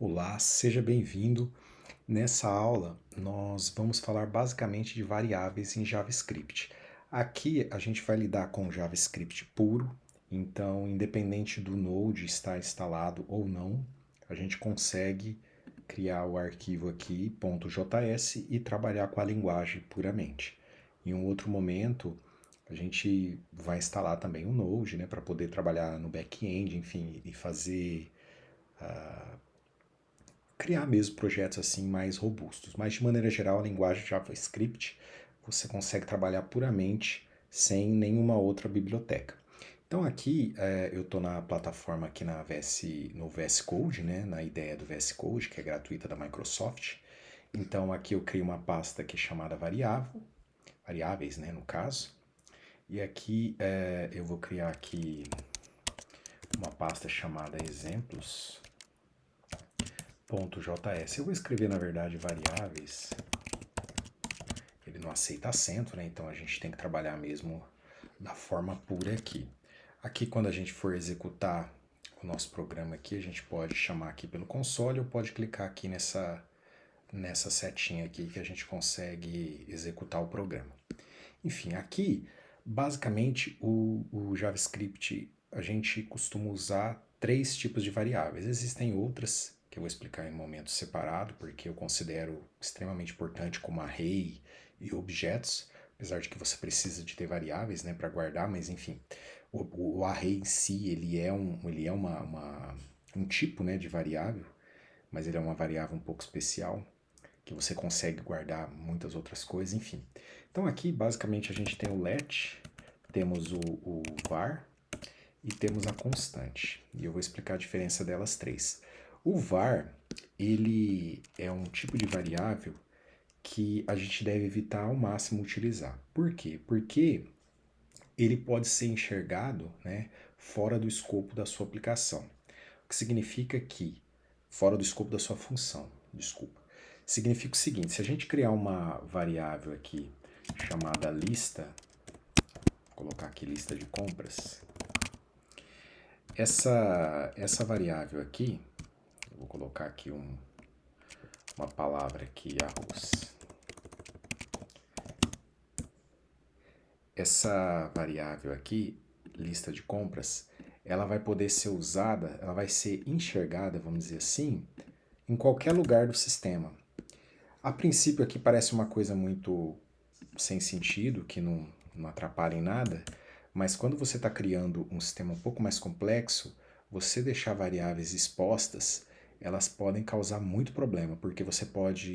Olá, seja bem-vindo. Nessa aula, nós vamos falar basicamente de variáveis em JavaScript. Aqui a gente vai lidar com JavaScript puro, então, independente do Node estar instalado ou não, a gente consegue criar o arquivo aqui .js e trabalhar com a linguagem puramente. Em um outro momento, a gente vai instalar também o Node, né, para poder trabalhar no back-end, enfim, e fazer criar mesmo projetos assim mais robustos. Mas de maneira geral, a linguagem JavaScript você consegue trabalhar puramente sem nenhuma outra biblioteca. Então aqui eu estou na plataforma aqui no VS Code, né, na ideia do VS Code, que é gratuita da Microsoft. Então aqui eu crio uma pasta aqui chamada variáveis, né, no caso. E aqui eu vou criar aqui uma pasta chamada exemplos. .js. Eu vou escrever, na verdade, variáveis. Ele não aceita acento, né? Então a gente tem que trabalhar mesmo da forma pura aqui. Aqui, quando a gente for executar o nosso programa aqui, a gente pode chamar aqui pelo console ou pode clicar aqui nessa setinha aqui que a gente consegue executar o programa. Enfim, aqui, basicamente, o JavaScript, a gente costuma usar 3 tipos de variáveis. Existem outras que eu vou explicar em um momento separado, porque eu considero extremamente importante como array e objetos, apesar de que você precisa de ter variáveis, né, para guardar, mas enfim, o array em si, ele é um tipo, né, de variável, mas ele é uma variável um pouco especial, que você consegue guardar muitas outras coisas, enfim. Então aqui basicamente a gente tem o let, temos o var e temos a constante. E eu vou explicar a diferença delas três. O var, ele é um tipo de variável que a gente deve evitar ao máximo utilizar. Por quê? Porque ele pode ser enxergado, né, fora do escopo da sua aplicação. O que significa que, fora do escopo da sua função, desculpa. Significa o seguinte, se a gente criar uma variável aqui chamada lista, vou colocar aqui lista de compras, essa variável aqui, eu vou colocar aqui uma palavra aqui, arroz. Essa variável aqui, lista de compras, ela vai poder ser usada, ela vai ser enxergada, vamos dizer assim, em qualquer lugar do sistema. A princípio aqui parece uma coisa muito sem sentido, que não atrapalha em nada, mas quando você está criando um sistema um pouco mais complexo, você deixar variáveis expostas, elas podem causar muito problema, porque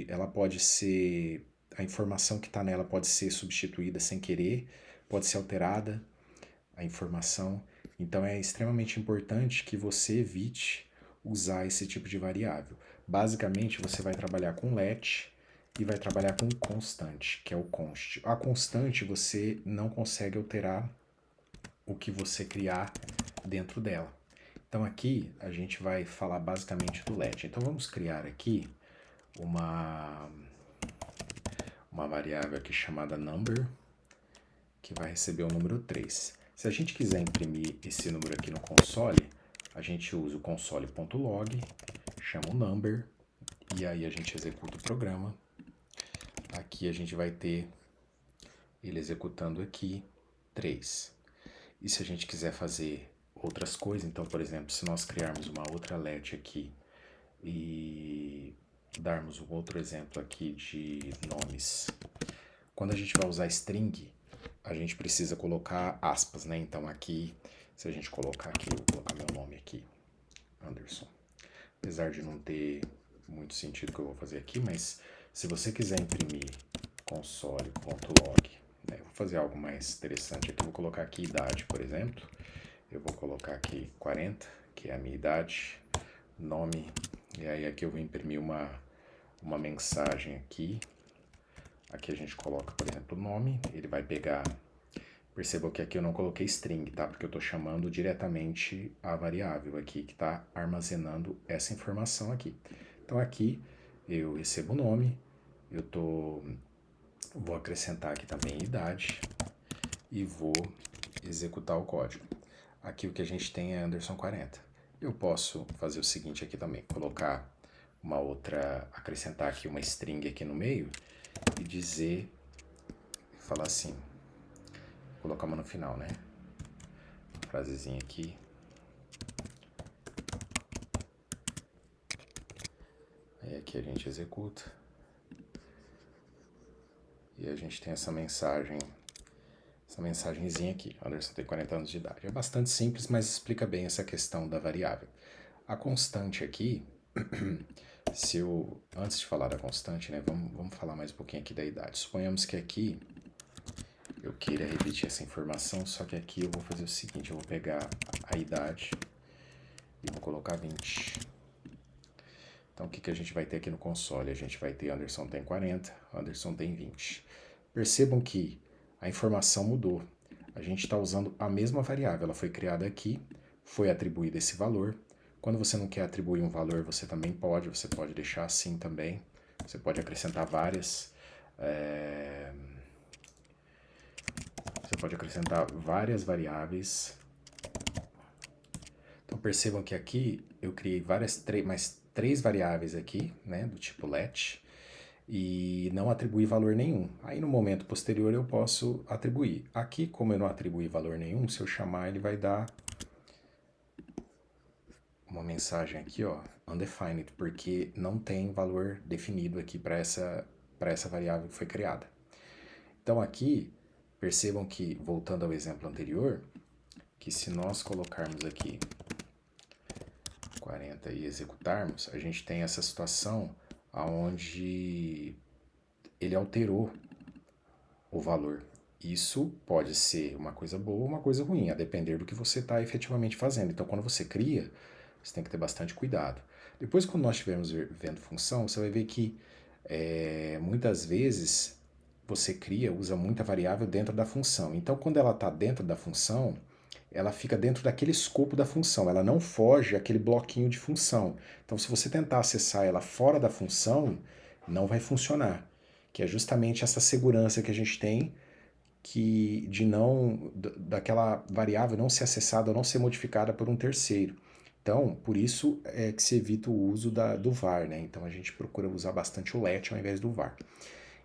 ela pode ser, a informação que está nela pode ser substituída sem querer, pode ser alterada a informação. Então é extremamente importante que você evite usar esse tipo de variável. Basicamente, você vai trabalhar com let e vai trabalhar com constante, que é o const. A constante você não consegue alterar o que você criar dentro dela. Então aqui a gente vai falar basicamente do let. Então vamos criar aqui uma variável aqui chamada number, que vai receber o número 3. Se a gente quiser imprimir esse número aqui no console, a gente usa o console.log, chama o number, e aí a gente executa o programa. Aqui a gente vai ter ele executando aqui 3. E se a gente quiser fazer outras coisas, então, por exemplo, se nós criarmos uma outra let aqui e darmos um outro exemplo aqui de nomes, quando a gente vai usar string, a gente precisa colocar aspas, né? Então aqui, se a gente colocar aqui, eu vou colocar meu nome aqui, Anderson. Apesar de não ter muito sentido o que eu vou fazer aqui, mas se você quiser imprimir console.log, né, eu vou fazer algo mais interessante aqui, eu vou colocar aqui idade, por exemplo. Eu vou colocar aqui 40, que é a minha idade, nome, e aí aqui eu vou imprimir uma mensagem aqui. Aqui a gente coloca, por exemplo, o nome, ele vai pegar. Perceba que aqui eu não coloquei string, tá? Porque eu estou chamando diretamente a variável aqui que está armazenando essa informação aqui. Então aqui eu recebo o nome, vou acrescentar aqui também idade e vou executar o código. Aqui o que a gente tem é Anderson 40. Eu posso fazer o seguinte aqui também, colocar acrescentar aqui uma string aqui no meio e dizer, falar assim, vou colocar uma no final, né? Frasezinha aqui. Aí aqui a gente executa. E a gente tem essa mensagenzinha aqui. Anderson tem 40 anos de idade. É bastante simples, mas explica bem essa questão da variável. A constante aqui, antes de falar da constante, né, vamos falar mais um pouquinho aqui da idade. Suponhamos que aqui eu queira repetir essa informação, só que aqui eu vou fazer o seguinte, eu vou pegar a idade e vou colocar 20. Então o que a gente vai ter aqui no console? A gente vai ter Anderson tem 40, Anderson tem 20. Percebam que a informação mudou. A gente está usando a mesma variável, ela foi criada aqui, foi atribuído esse valor. Quando você não quer atribuir um valor, você também pode, você pode deixar assim também. Você pode acrescentar você pode acrescentar várias variáveis. Então percebam que aqui eu criei mais três variáveis aqui, né, do tipo let, e não atribuí valor nenhum. Aí no momento posterior eu posso atribuir. Aqui, como eu não atribuí valor nenhum, se eu chamar ele vai dar uma mensagem aqui, ó, undefined, porque não tem valor definido aqui para essa variável que foi criada. Então aqui, percebam que, voltando ao exemplo anterior, que se nós colocarmos aqui 40 e executarmos, a gente tem essa situação onde ele alterou o valor. Isso pode ser uma coisa boa ou uma coisa ruim, a depender do que você está efetivamente fazendo. Então, quando você cria, você tem que ter bastante cuidado. Depois, quando nós estivermos vendo função, você vai ver que muitas vezes você usa muita variável dentro da função. Então, quando ela está dentro da função, ela fica dentro daquele escopo da função, ela não foge aquele bloquinho de função. Então, se você tentar acessar ela fora da função, não vai funcionar, que é justamente essa segurança que a gente tem daquela variável não ser acessada ou não ser modificada por um terceiro. Então, por isso é que se evita o uso do var, né? Então a gente procura usar bastante o let ao invés do var.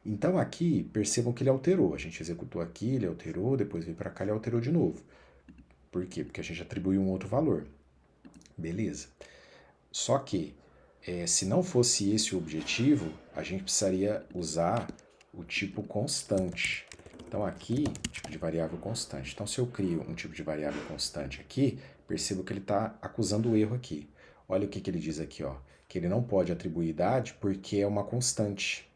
Então aqui, percebam que ele alterou. A gente executou aqui, ele alterou, depois veio para cá, ele alterou de novo. Por quê? Porque a gente atribuiu um outro valor. Beleza. Só que, se não fosse esse o objetivo, a gente precisaria usar o tipo constante. Então aqui, tipo de variável constante. Então se eu crio um tipo de variável constante aqui, percebo que ele está acusando o erro aqui. Olha o que ele diz aqui, ó, que ele não pode atribuir idade porque é uma constante.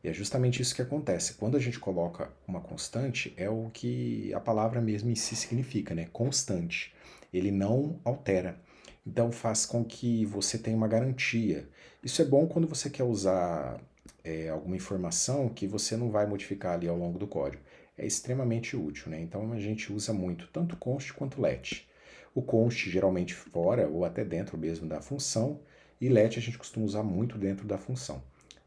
E é justamente isso que acontece. Quando a gente coloca uma constante, é o que a palavra mesmo em si significa, né? Constante. Ele não altera. Então faz com que você tenha uma garantia. Isso é bom quando você quer usar alguma informação que você não vai modificar ali ao longo do código. É extremamente útil, né? Então a gente usa muito tanto const quanto let. O const geralmente fora ou até dentro mesmo da função, e let a gente costuma usar muito dentro da função.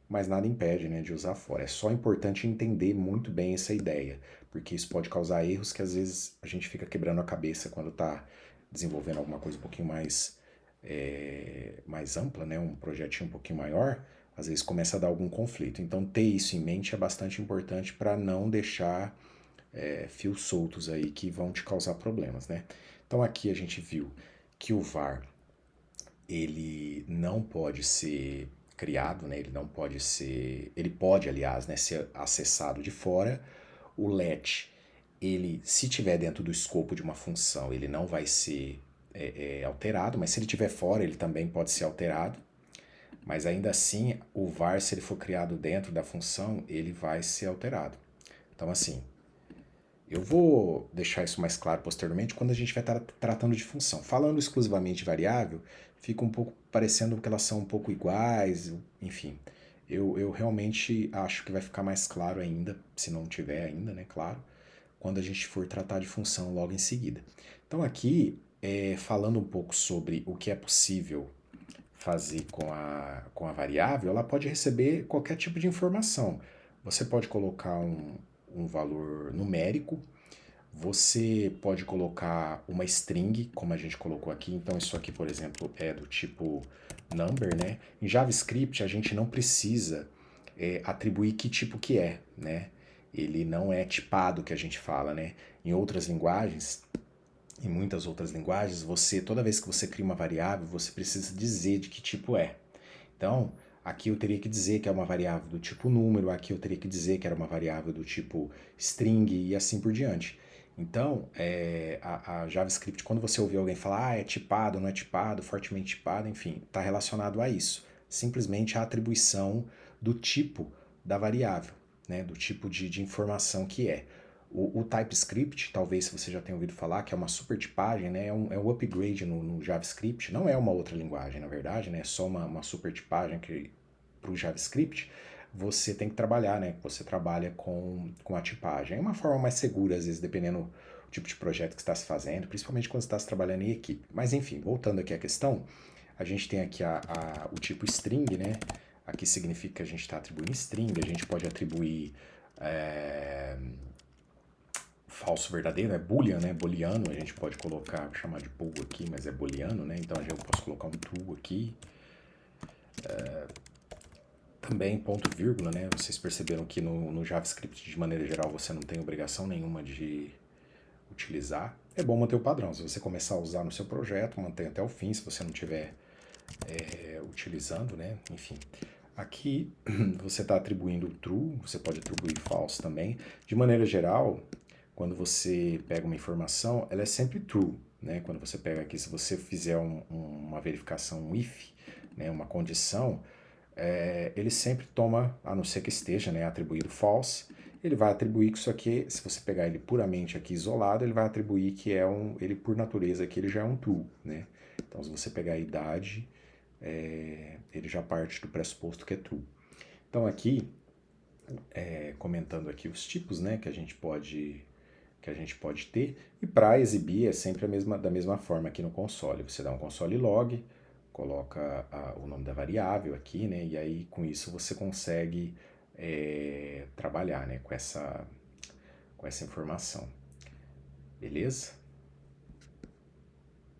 Mas nada impede, né, de usar fora. É só importante entender muito bem essa ideia, porque isso pode causar erros que às vezes a gente fica quebrando a cabeça quando está desenvolvendo alguma coisa um pouquinho mais ampla, né, um projetinho um pouquinho maior, às vezes começa a dar algum conflito. Então ter isso em mente é bastante importante para não deixar fios soltos aí que vão te causar problemas, né? Então aqui a gente viu que o var ele não pode ser criado, né? Ele pode, aliás, né, ser acessado de fora. O let, ele, se tiver dentro do escopo de uma função, ele não vai ser alterado, mas se ele estiver fora, ele também pode ser alterado. Mas ainda assim, o var, se ele for criado dentro da função, ele vai ser alterado. Então, assim, eu vou deixar isso mais claro posteriormente quando a gente vai estar tratando de função. Falando exclusivamente de variável, fica um pouco parecendo que elas são um pouco iguais, enfim. Eu realmente acho que vai ficar mais claro ainda, se não tiver ainda, né, claro, quando a gente for tratar de função logo em seguida. Então aqui, falando um pouco sobre o que é possível fazer com a variável, ela pode receber qualquer tipo de informação. Você pode colocar um valor numérico, Você pode colocar uma string, como a gente colocou aqui. Então, isso aqui, por exemplo, é do tipo number, né? Em JavaScript, a gente não precisa atribuir que tipo que é, né? Ele não é tipado, que a gente fala, né? Em outras linguagens, em muitas outras linguagens, toda vez que você cria uma variável, você precisa dizer de que tipo é. Então, aqui eu teria que dizer que é uma variável do tipo número, aqui eu teria que dizer que era uma variável do tipo string e assim por diante. Então, a JavaScript, quando você ouvir alguém falar, é tipado, não é tipado, fortemente tipado, enfim, está relacionado a isso. Simplesmente a atribuição do tipo da variável, né, do tipo de informação que é. O TypeScript, talvez você já tenha ouvido falar, que é uma supertipagem, né? É um upgrade no JavaScript. Não é uma outra linguagem, na verdade, né? É só uma supertipagem que para o JavaScript você tem que trabalhar, né? Você trabalha com a tipagem. É uma forma mais segura, às vezes, dependendo do tipo de projeto que está se fazendo, principalmente quando você está trabalhando em equipe. Mas enfim, voltando aqui à questão, a gente tem aqui o tipo string, né? Aqui significa que a gente está atribuindo string, a gente pode atribuir falso verdadeiro, é boolean, né? Booleano, a gente pode colocar, chamar de bool aqui, mas é booleano, né? Então eu posso colocar um true aqui. Também ponto vírgula, né? Vocês perceberam que no JavaScript, de maneira geral, você não tem obrigação nenhuma de utilizar. É bom manter o padrão. Se você começar a usar no seu projeto, mantém até o fim, se você não estiver utilizando, né? Enfim. Aqui você está atribuindo true, você pode atribuir false também. De maneira geral, quando você pega uma informação, ela é sempre true, né? Quando você pega aqui, se você fizer uma verificação, um if, né? Uma condição, ele sempre toma, a não ser que esteja, né, atribuído false, ele vai atribuir que isso aqui, se você pegar ele puramente aqui isolado, ele vai atribuir que ele por natureza aqui ele já é um true, né? Então se você pegar a idade, ele já parte do pressuposto que é true. Então aqui, comentando aqui os tipos, né, que a gente pode ter, e para exibir é sempre da mesma forma aqui no console. Você dá um console log, coloca o nome da variável aqui, né, e aí com isso você consegue trabalhar, né, com essa informação. Beleza?